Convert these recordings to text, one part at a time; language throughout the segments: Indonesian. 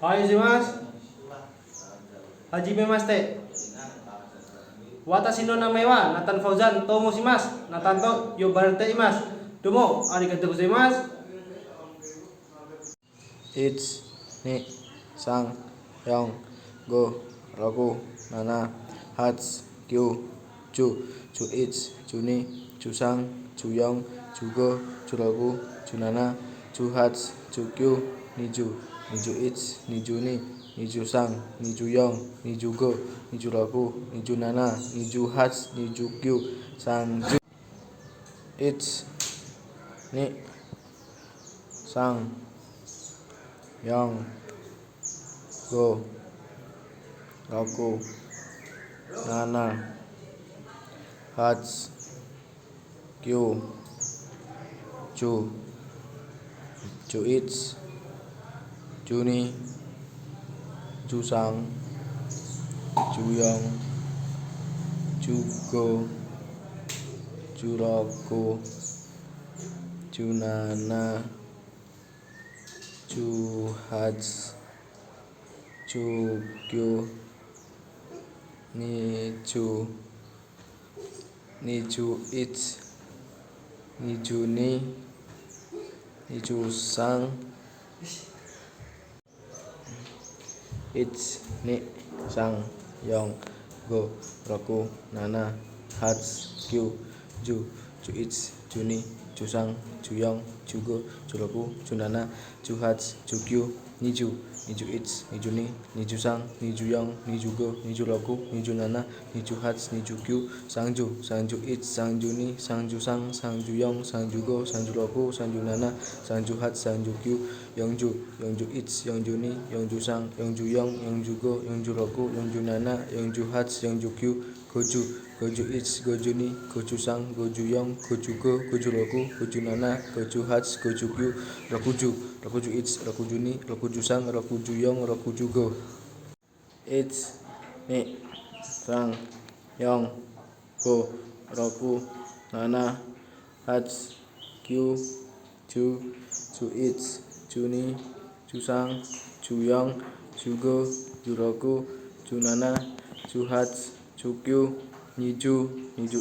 Shimasu. Hajimemashite. Watashi no namae wa Nathan Fauzan to moshimasu. Nathan to yobarete imasu. Domo arigatou gozaimasu. Ich, ni, sang, yong, go, roku, nana, hats, kyu, chu, chu ich, chu ni, chu sang, chu yong, chu go, chu roku, chu nana, chu hats, chu kyu, ni ju ich, ni ju ni, ni ju sang, ni ju yong, ni ju go, ni ju roku, ni ju nana, ni ju hats, ni ju kyu, sang ju. Ich, ni, sang, yong, go, roku, nana, hats, kyu, chu, chu ich, chu ni, chu sang, chu yong, chu go, chu roku, chu nana, chu hats, chu kyu, ni ju ich, ni ju ni, ni ju sang. Ich, ni, sang, yong, go, roku, nana, hats, kyu, chu ich, chu ni, chu sang, chu yong, chu go, chu roku, chu nana, chu hats, chu kyu, ni ju ich, ni ju ni, ni ju sang, ni ju yong, ni ju go, ni ju roku, ni ju nana, ni ju hats, ni ju kyu, sang ju ich, sang ju ni, sang ju sang, sang ju yong, sang ju go, sang ju roku, sang ju nana, sang ju hats, sang ju kyu, yong ju ich, yong ju ni, yong ju sang, yong ju yong, yong ju go, yong ju roku, yong ju nana, yong ju hats, yong ju kyu, go ju ich, go ju ni, go ju sang, go ju yong, go ju go, go ju roku, go ju nana, go ju hats, go ju kyu, roku ju ich, roku ju ni, roku ju sang, roku ju yong, roku ju go. Ich, ni, sang, yong, go, roku, nana, hats, kyu, chu ich, chu ni, chu sang, chu yong, chu go, chu roku, chu nana, chu hats, chu kyu, ni ju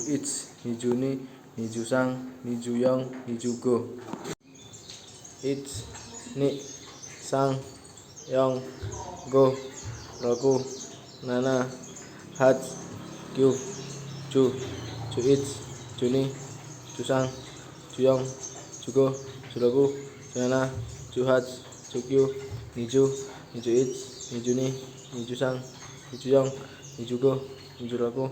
ich, ni ju ni, ni ju sang, ni ju yong, ni ju go. Ich, ni, sang, yong, go, roku, nana, hats, kyu, chu ich, chu ni, chu sang, chu yong, chu go, chu roku, chu nana, chu hats, chu kyu, ni ju ich, ni ju ni, ni ju sang, ni ju yong, ni ju go, ni ju roku,